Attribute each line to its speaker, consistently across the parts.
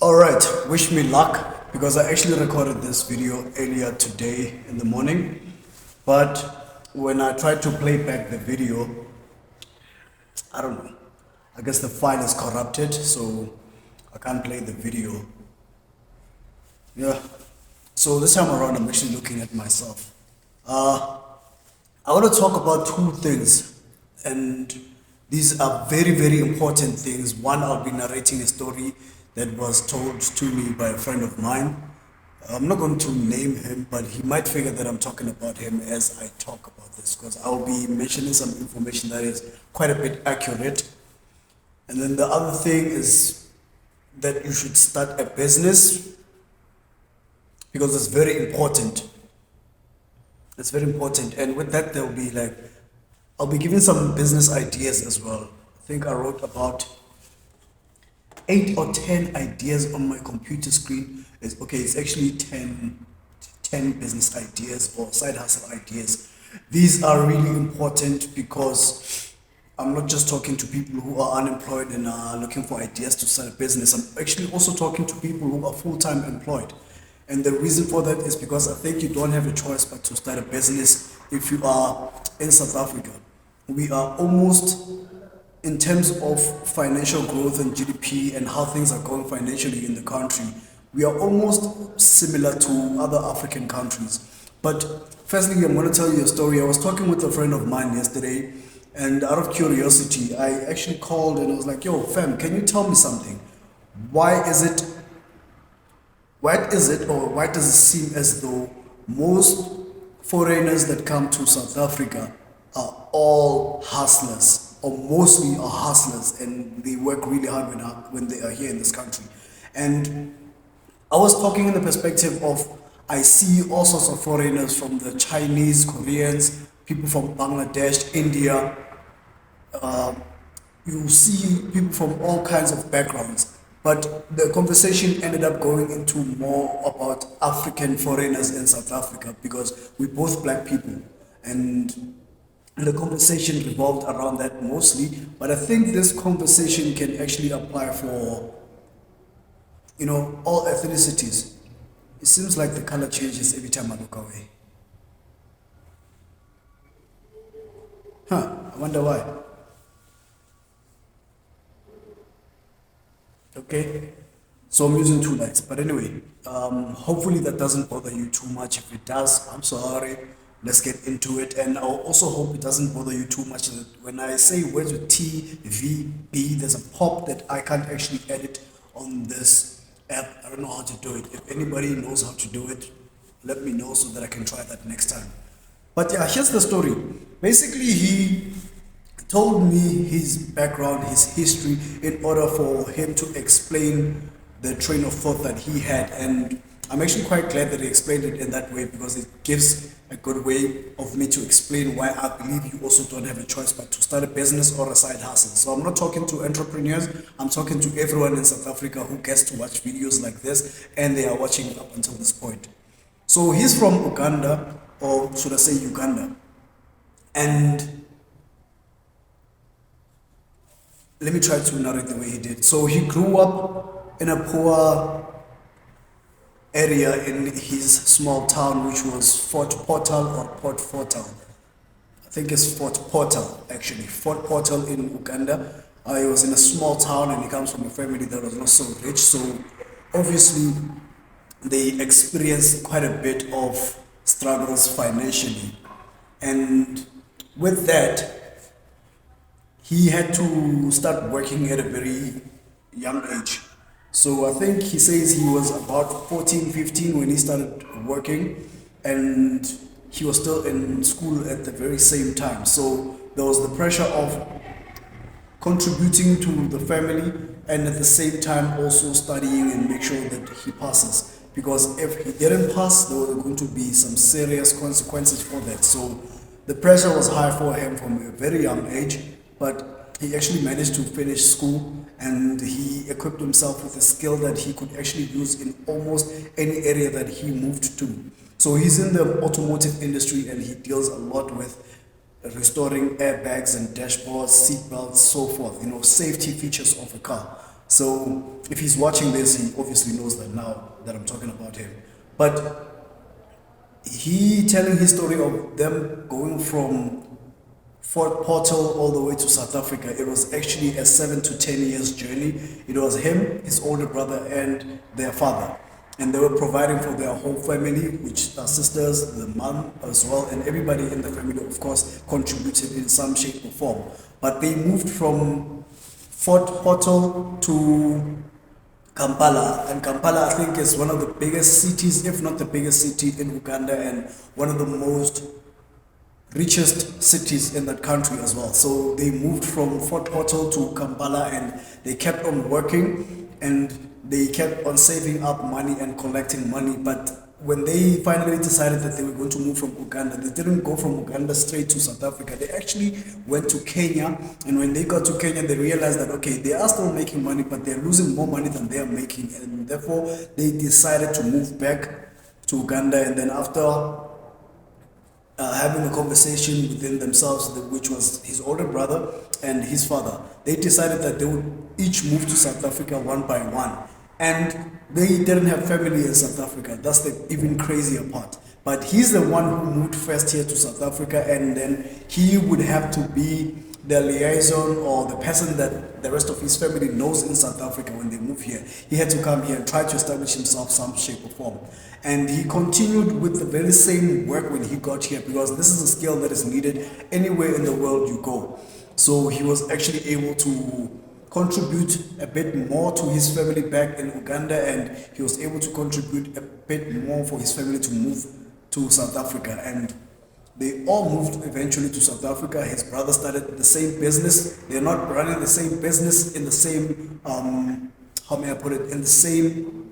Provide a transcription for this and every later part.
Speaker 1: All right, wish me luck because I actually recorded this video earlier today in the morning. But when I tried to play back the video, I don't know. I guess the file is corrupted, so I can't play the video. Yeah. So this time around, I'm actually looking at myself. Uh, I want to talk about two things, and these are very, very important things. One, I'll be narrating a story that was told to me by a friend of mine. I'm not going to name him, but he might figure that I'm talking about him as I talk about this, because I'll be mentioning some information that is quite a bit accurate. And then the other thing is that you should start a business because it's very important. It's very important. And with that, there'll be I'll be giving some business ideas as well. I think I wrote about 8 or 10 ideas on my computer screen. It's actually 10 business ideas or side hustle ideas. These are really important because I'm not just talking to people who are unemployed and are looking for ideas to start a business. I'm actually also talking to people who are full-time employed. And the reason for that is because I think you don't have a choice but to start a business if you are in South Africa. We are almost, in terms of financial growth and GDP and how things are going financially in the country, we are almost similar to other African countries. But firstly, I'm going to tell you a story. I was talking with a friend of mine yesterday, and out of curiosity, I actually called and I was like, yo, fam, can you tell me something? Why is it or why does it seem as though most foreigners that come to South Africa are all hustlers, or mostly are hustlers, and they work really hard when they are here in this country? And I was talking in the perspective of, I see all sorts of foreigners, from the Chinese, Koreans, people from Bangladesh, India. You see people from all kinds of backgrounds. But the conversation ended up going into more about African foreigners in South Africa because we're both black people. And the conversation revolved around that mostly. But I think this conversation can actually apply for, all ethnicities. It seems like the color changes every time I look away. I wonder why. Okay, so I'm using two lights, but anyway, hopefully that doesn't bother you too much. If it does, I'm sorry. Let's get into it. And I also hope it doesn't bother you too much that when I say words with T, V, B, there's a pop that I can't actually edit on this app. I don't know how to do it. If anybody knows how to do it, let me know so that I can try that next time. But yeah, here's the story. Basically, he told me his background, his history, in order for him to explain the train of thought that he had. And I'm actually quite glad that he explained it in that way because it gives a good way of me to explain why I believe you also don't have a choice but to start a business or a side hustle. So I'm not talking to entrepreneurs, I'm talking to everyone in South Africa who gets to watch videos like this and they are watching it up until this point. So he's from Uganda, or should I say Uganda. And let me try to narrate the way he did. So he grew up in a poor area in his small town, which was Fort Portal or Port Portal. I think it's Fort Portal, actually. Fort Portal in Uganda. He was in a small town and he comes from a family that was not so rich. So obviously they experienced quite a bit of struggles financially. And with that, he had to start working at a very young age. So I think he says he was about 14, 15 when he started working, and he was still in school at the very same time. So there was the pressure of contributing to the family and at the same time also studying and make sure that he passes. Because if he didn't pass, there were going to be some serious consequences for that. So the pressure was high for him from a very young age, but he actually managed to finish school and he equipped himself with a skill that he could actually use in almost any area that he moved to. So he's in the automotive industry and he deals a lot with restoring airbags and dashboards, seat belts, so forth, safety features of a car. So if he's watching this, he obviously knows that now that I'm talking about him. But he telling his story of them going from Fort Portal all the way to South Africa. It was actually a 7 to 10 years journey. It was him, his older brother, and their father. And they were providing for their whole family, which are sisters, the mom as well, and everybody in the family, of course, contributed in some shape or form. But they moved from Fort Portal to Kampala, and Kampala, I think, is one of the biggest cities, if not the biggest city in Uganda, and one of the most richest cities in that country as well. So they moved from Fort Portal to Kampala, and they kept on working, and they kept on saving up money and collecting money. But when they finally decided that they were going to move from Uganda, they didn't go from Uganda straight to South Africa. They actually went to Kenya, and when they got to Kenya, they realized that okay, they are still making money, but they're losing more money than they are making, and therefore they decided to move back to Uganda. And then after having a conversation within themselves, which was his older brother and his father, they decided that they would each move to South Africa one by one. And they didn't have family in South Africa. That's the even crazier part. But he's the one who moved first here to South Africa, and then he would have to be the liaison or the person that the rest of his family knows in South Africa when they move here. He had to come here and try to establish himself some shape or form. And he continued with the very same work when he got here, because this is a skill that is needed anywhere in the world you go. So he was actually able to contribute a bit more to his family back in Uganda, and he was able to contribute a bit more for his family to move to South Africa. And they all moved eventually to South Africa. His brother started the same business. They're not running the same business in the same, how may I put it, in the same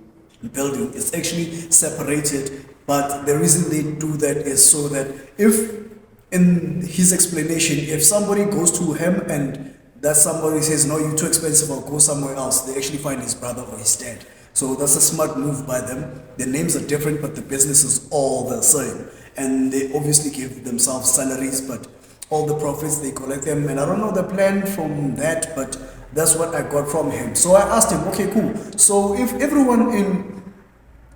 Speaker 1: building. It's actually separated. But the reason they do that is so that if, in his explanation, if somebody goes to him and that somebody says, no, you're too expensive, I'll go somewhere else, they actually find his brother or his dad. So that's a smart move by them. The names are different, but the business is all the same. And they obviously give themselves salaries, but all the profits, they collect them. And I don't know the plan from that, but that's what I got from him. So I asked him, okay, cool. So if everyone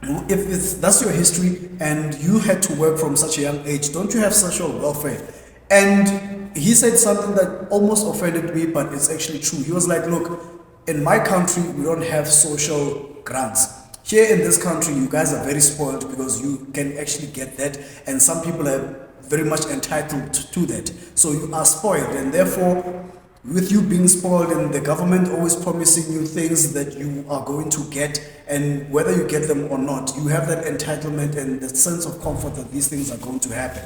Speaker 1: if that's your history and you had to work from such a young age, don't you have social welfare? And he said something that almost offended me, but it's actually true. He was like, look, in my country, we don't have social grants. Here in this country, you guys are very spoiled because you can actually get that, and some people are very much entitled to that. So you are spoiled, and therefore, with you being spoiled and the government always promising you things that you are going to get, and whether you get them or not, you have that entitlement and the sense of comfort that these things are going to happen.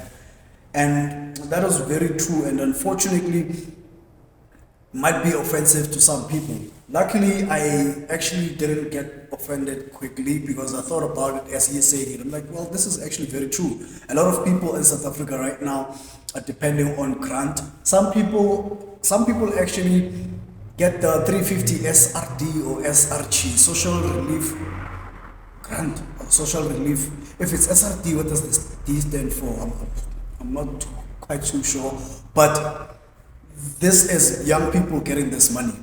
Speaker 1: And that was very true, and unfortunately might be offensive to some people. Luckily, I actually didn't get offended quickly because I thought about it as he said it. I'm like, well, this is actually very true. A lot of people in South Africa right now are depending on grant. Some people actually get the 350 SRD or SRG, social relief grant or social relief. If it's SRD, what does this D stand for? I'm not quite too sure, but this is young people getting this money.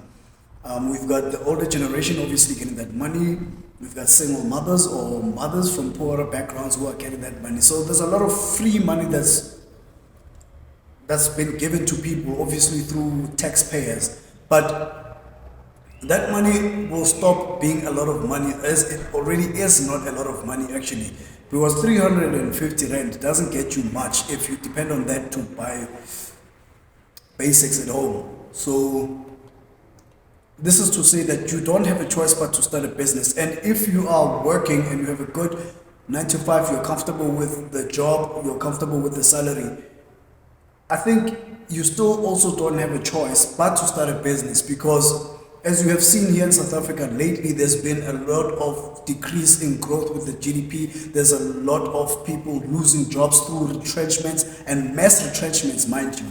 Speaker 1: We've got the older generation obviously getting that money. We've got single mothers or mothers from poorer backgrounds who are getting that money. So there's a lot of free money that's been given to people, obviously through taxpayers. But that money will stop being a lot of money, as it already is not a lot of money actually. Because 350 rand doesn't get you much if you depend on that to buy basics at home. So this is to say that you don't have a choice but to start a business. And if you are working and you have a good 9 to 5, you're comfortable with the job, you're comfortable with the salary, I think you still also don't have a choice but to start a business, because as you have seen here in South Africa lately, there's been a lot of decrease in growth with the GDP. There's a lot of people losing jobs through retrenchments and mass retrenchments, mind you.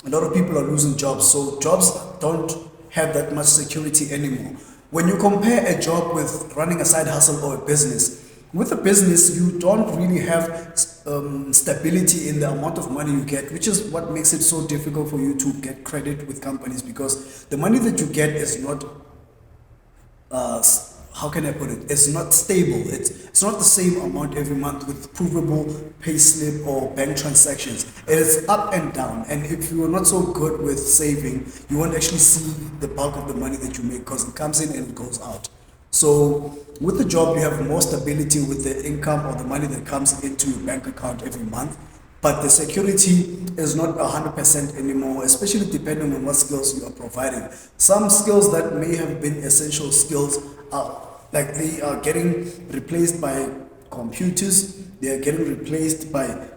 Speaker 1: A lot of people are losing jobs, so jobs don't have that much security anymore. When you compare a job with running a side hustle or a business, with a business, you don't really have stability in the amount of money you get, which is what makes it so difficult for you to get credit with companies, because the money that you get is not how can I put it? It's not stable. It's not the same amount every month with provable pay slip or bank transactions. It is up and down. And if you are not so good with saving, you won't actually see the bulk of the money that you make because it comes in and it goes out. So with the job, you have more stability with the income or the money that comes into your bank account every month. But the security is not 100% anymore, especially depending on what skills you are providing. Some skills that may have been essential skills are like they are getting replaced by computers, they are getting replaced by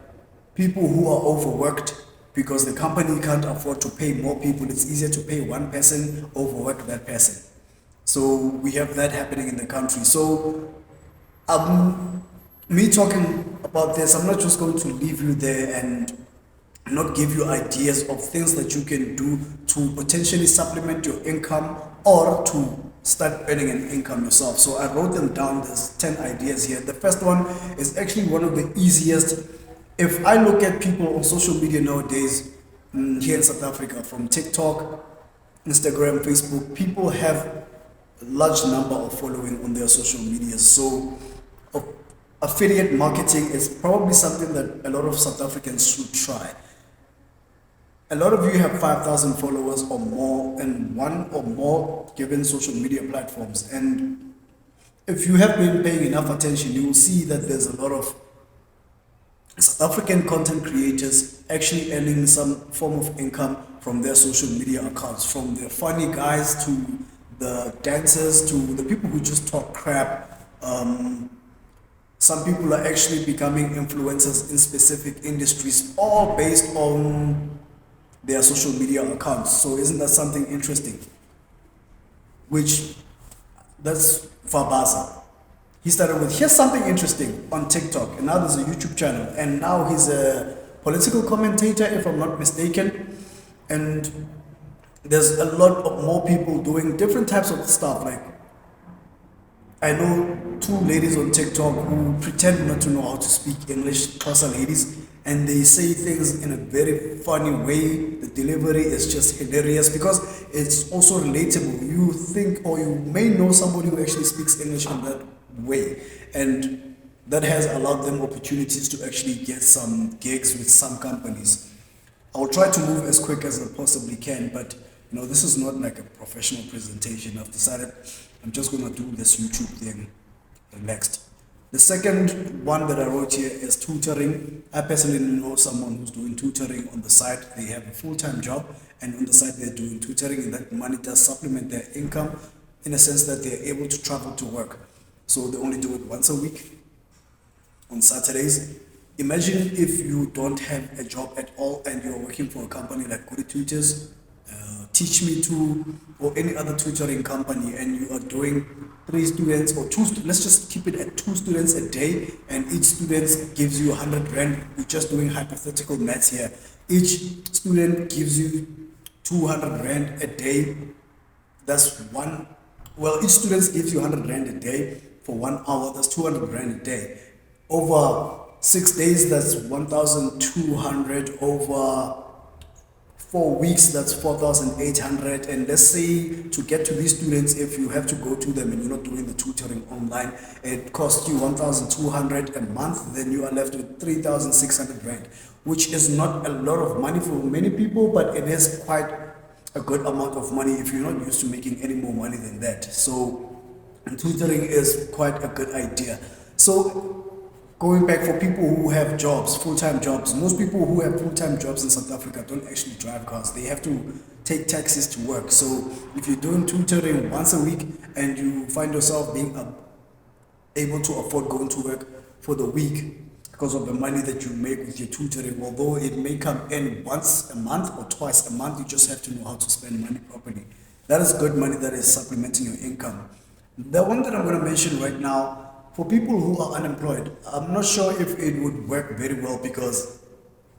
Speaker 1: people who are overworked because the company can't afford to pay more people. It's easier to pay one person, overwork that person. So we have that happening in the country. So me talking about this, I'm not just going to leave you there and not give you ideas of things that you can do to potentially supplement your income or to start earning an income yourself. So I wrote them down. There's 10 ideas here. The first one is actually one of the easiest. If I look at people on social media nowadays, here in South Africa, from TikTok, Instagram, Facebook, people have a large number of following on their social media. So affiliate marketing is probably something that a lot of South Africans should try. A lot of you have 5,000 followers or more in one or more given social media platforms. And if you have been paying enough attention, you will see that there's a lot of South African content creators actually earning some form of income from their social media accounts, from the funny guys to the dancers to the people who just talk crap. Some people are actually becoming influencers in specific industries, all based on their social media accounts. So isn't that something interesting? Which that's Fabaza. He started with here's something interesting on TikTok, and now there's a YouTube channel, and now he's a political commentator, if I'm not mistaken, and there's a lot of more people doing different types of stuff. Like I know two ladies on TikTok who pretend not to know how to speak English, Xhosa ladies, and they say things in a very funny way. The delivery is just hilarious because it's also relatable. You think or you may know somebody who actually speaks English in that way, and that has allowed them opportunities to actually get some gigs with some companies. I'll try to move as quick as I possibly can, but this is not like a professional presentation. I've decided I'm just going to do this YouTube thing next. The second one that I wrote here is tutoring. I personally know someone who's doing tutoring on the side. They have a full-time job, and on the side they're doing tutoring, and that money does supplement their income in a sense that they're able to travel to work. So they only do it once a week on Saturdays. Imagine if you don't have a job at all and you're working for a company like Goody Tutors, Teach Me To, or any other tutoring company, and you are doing 3 students or 2, let's just keep it at 2 students a day, and each student gives you 100 rand. We're just doing hypothetical maths here. Each student gives you 200 rand a day. That's one, well, each student gives you 100 rand a day for 1 hour. That's 200 rand a day. Over 6 days, that's 1,200. Over 4 weeks, that's 4,800. And let's say to get to these students, if you have to go to them and you're not doing the tutoring online, it costs you 1,200 a month. Then you are left with 3,600 rand, which is not a lot of money for many people, but it is quite a good amount of money if you're not used to making any more money than that. So tutoring is quite a good idea. So going back, for people who have jobs, full-time jobs, most people who have full-time jobs in South Africa don't actually drive cars. They have to take taxis to work. So if you're doing tutoring once a week and you find yourself being able to afford going to work for the week because of the money that you make with your tutoring, although it may come in once a month or twice a month, you just have to know how to spend money properly. That is good money that is supplementing your income. The one that I'm going to mention right now, for people who are unemployed, I'm not sure if it would work very well because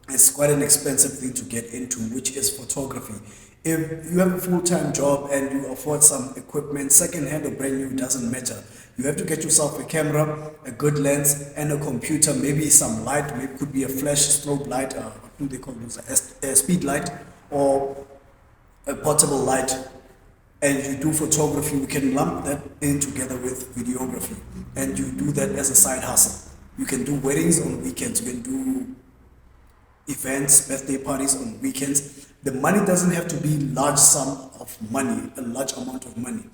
Speaker 1: it's quite an expensive thing to get into, which is photography. If you have a full-time job and you afford some equipment, second-hand or brand new, doesn't matter. You have to get yourself a camera, a good lens, and a computer, maybe some light, maybe it could be a flash strobe light, what do they call it, a speed light, or a portable light. and you do photography, we can lump that in together with videography, and you do that as a side hustle. You can do weddings on weekends, you can do events, birthday parties on weekends. The money doesn't have to be large sum of money, a large amount of money.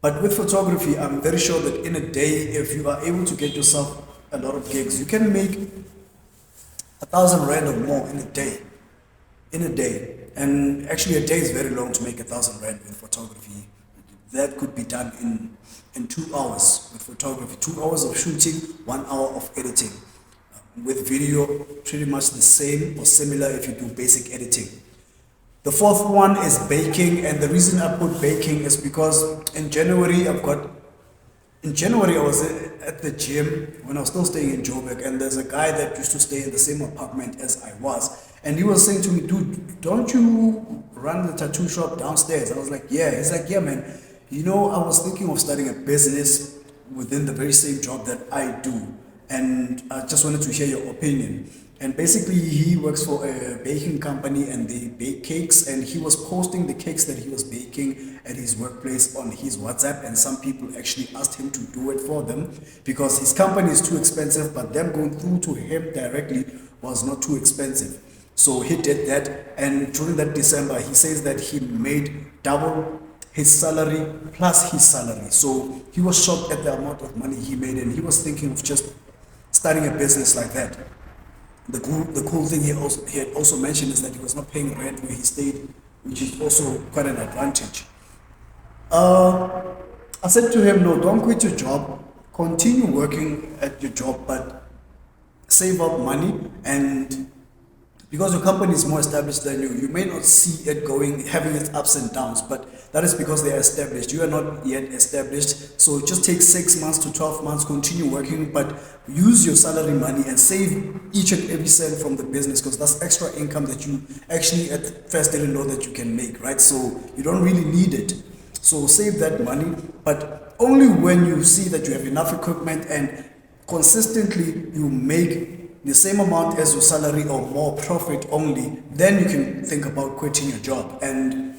Speaker 1: But with photography, I'm very sure that in a day, if you are able to get yourself a lot of gigs, you can make 1,000 rand or more in a day. In a day. And actually a day is very long to make 1,000 rand with photography. That could be done in 2 hours with photography. 2 hours of shooting, 1 hour of editing. With video, pretty much the same or similar if you do basic editing. The fourth one is baking, and the reason I put baking is because in January I was at the gym when I was still staying in Joburg, and there's a guy that used to stay in the same apartment as I was, and he was saying to me, dude, don't you run the tattoo shop downstairs? I was like, yeah. He's like, yeah, man, you know, I was thinking of starting a business within the very same job that I do, and I just wanted to hear your opinion. And basically, he works for a baking company and they bake cakes. And he was posting the cakes that he was baking at his workplace on his WhatsApp. And some people actually asked him to do it for them because his company is too expensive, but them going through to him directly was not too expensive. So he did that. And during that December, he says that he made double his salary plus his salary. So he was shocked at the amount of money he made, and he was thinking of just starting a business like that. The cool thing he had also mentioned is that he was not paying rent where he stayed, which is also quite an advantage. I said to him, no, don't quit your job. Continue working at your job, but save up money, and because your company is more established than you, you may not see it having its ups and downs, but that is because they are established. You are not yet established. So just take 6 months to 12 months, continue working, but use your salary money and save each and every cent from the business, because that's extra income that you actually at first didn't know that you can make, right? So you don't really need it. So save that money, but only when you see that you have enough equipment and consistently you make the same amount as your salary or more profit only, then you can think about quitting your job. And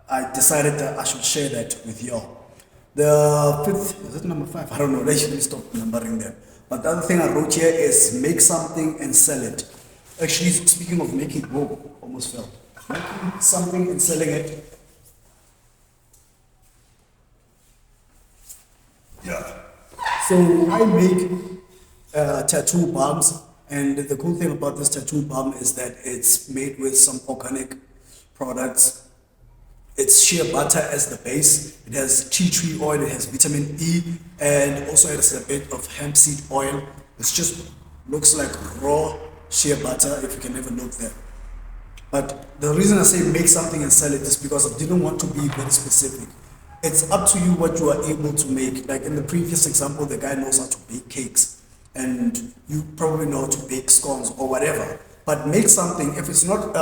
Speaker 1: I decided that I should share that with y'all. The fifth, is it number 5? I don't know, let's stop numbering them. But the other thing I wrote here is make something and sell it. Actually, speaking of making, whoa, almost fell. Making something and selling it. Yeah. So I make tattoo balms, and the cool thing about this tattoo balm is that it's made with some organic products. It's shea butter as the base. It has tea tree oil, it has vitamin E, and also it has a bit of hemp seed oil. It just looks like raw shea butter, if you can ever look there. But the reason I say make something and sell it is because I didn't want to be very specific. It's up to you what you are able to make. Like in the previous example, the guy knows how to bake cakes, and you probably know how to bake scones or whatever. But make something. If it's not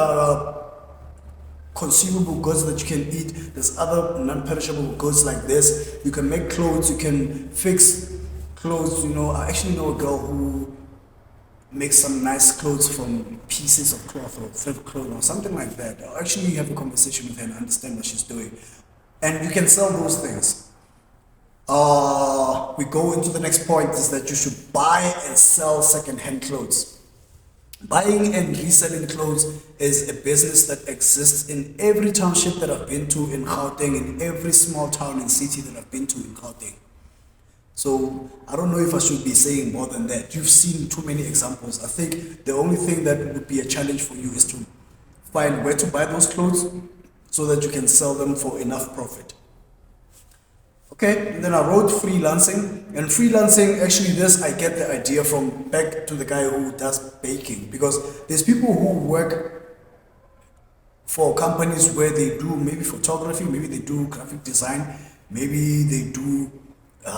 Speaker 1: consumable goods that you can eat, there's other non-perishable goods like this. You can make clothes, you can fix clothes. You know, I actually know a girl who makes some nice clothes from pieces of cloth or thread cloth or something like that. I'll actually have a conversation with her and understand what she's doing. And you can sell those things. We go into the next point, is that you should buy and sell second-hand clothes. Buying and reselling clothes is a business that exists in every township that I've been to in Gauteng, in every small town and city that I've been to in Gauteng. So I don't know if I should be saying more than that. You've seen too many examples. I think the only thing that would be a challenge for you is to find where to buy those clothes so that you can sell them for enough profit. Okay, and then I wrote freelancing, and freelancing, actually this I get the idea from back to the guy who does baking, because there's people who work for companies where they do maybe photography, maybe they do graphic design, maybe they do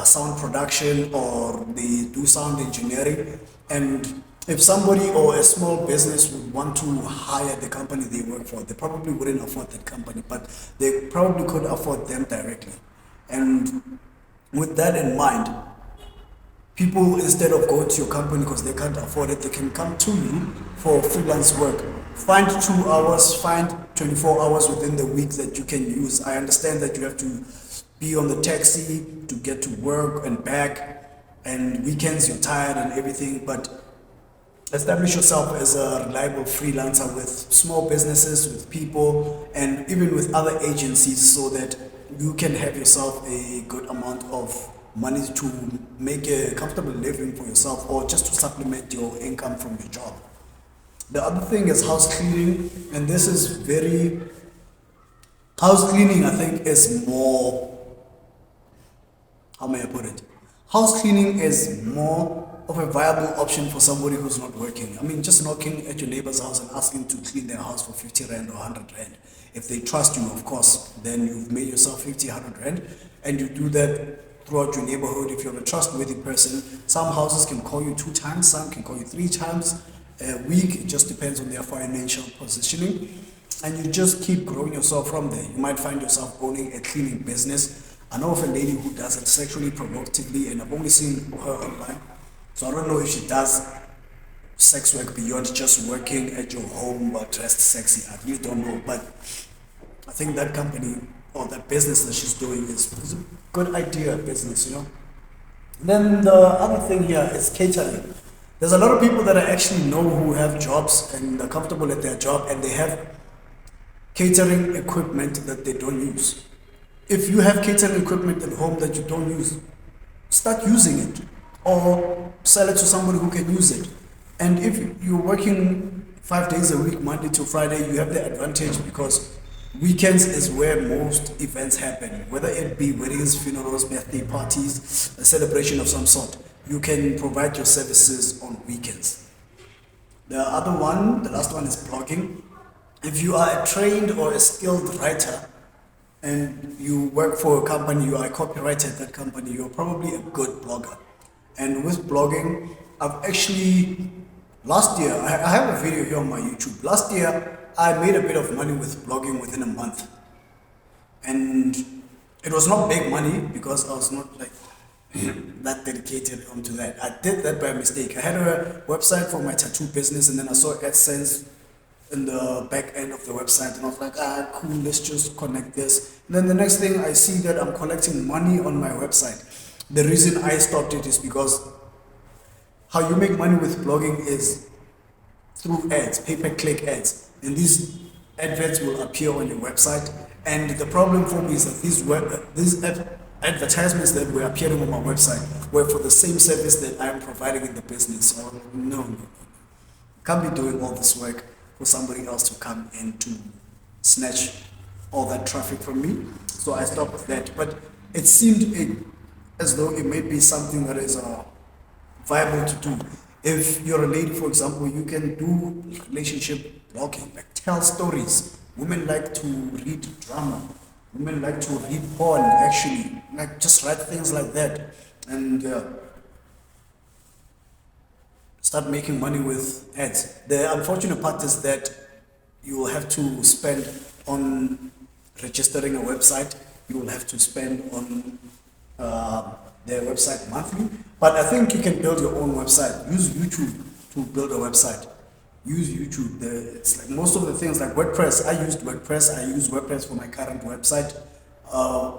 Speaker 1: sound production, or they do sound engineering. And if somebody or a small business would want to hire the company they work for, they probably wouldn't afford that company, but they probably could afford them directly. And with that in mind, People, instead of going to your company because they can't afford it, they can come to you for freelance work. Find 2 hours, find 24 hours within the week that you can use. I understand that you have to be on the taxi to get to work and back, and weekends you're tired and everything, but establish yourself as a reliable freelancer with small businesses, with people, and even with other agencies so that you can have yourself a good amount of money to make a comfortable living for yourself or just to supplement your income from your job. The other thing is house cleaning, and this is very, house cleaning I think is more, how may I put it? House cleaning is more of a viable option for somebody who's not working. I mean, just knocking at your neighbor's house and asking to clean their house for 50 Rand or 100 Rand. If they trust you, of course, then you've made yourself 50, 100 Rand, and you do that throughout your neighborhood. If you're a trustworthy person, some houses can call you 2 times, some can call you 3 times a week. It just depends on their financial positioning. And you just keep growing yourself from there. You might find yourself owning a cleaning business. I know of a lady who does it sexually provocatively, and I've only seen her online. So I don't know if she does sex work beyond just working at your home but dressed sexy. I really don't know. But I think that company or that business that she's doing is a good idea business, you know. Then the other thing here is catering. There's a lot of people that I actually know who have jobs and are comfortable at their job, and they have catering equipment that they don't use. If you have catering equipment at home that you don't use, start using it or sell it to somebody who can use it. And if you're working 5 days a week, Monday to Friday, you have the advantage because weekends is where most events happen, whether it be weddings, funerals, birthday parties, a celebration of some sort. You can provide your services on weekends. The other one, the last one is blogging. If you are a trained or a skilled writer and you work for a company, you are a copywriter at that company, you're probably a good blogger. And with blogging, I've actually, last year, I have a video here on my YouTube. Last year, I made a bit of money with blogging within a month. And it was not big money because I was not like that dedicated onto that. I did that by mistake. I had a website for my tattoo business, and then I saw AdSense in the back end of the website, and I was like, cool, let's just connect this. And then the next thing I see that I'm collecting money on my website. The reason I stopped it is because how you make money with blogging is through ads, pay-per-click ads, and these adverts will appear on your website. And the problem for me is that these advertisements that were appearing on my website were for the same service that I am providing in the business. So no, can't be doing all this work for somebody else to come in to snatch all that traffic from me. So I stopped with that. But it seemed as though it may be something that is viable to do. If you're a lady, for example, you can do relationship blogging, like tell stories. Women like to read drama. Women like to read porn, actually. Like just write things like that. And start making money with ads. The unfortunate part is that you will have to spend on registering a website. You will have to spend on their website monthly. But I think you can build your own website. Use YouTube to build a website. Use YouTube. It's like most of the things like WordPress. I used WordPress. I use WordPress for my current website.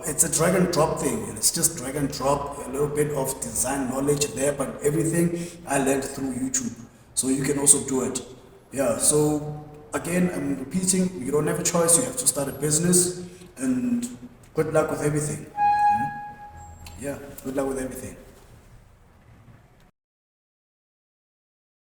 Speaker 1: It's a drag and drop thing, and it's just drag and drop, a little bit of design knowledge there, but everything I learned through YouTube. So you can also do it. Yeah, so again, I'm repeating, you don't have a choice, you have to start a business, and good luck with everything. Yeah, good luck with everything.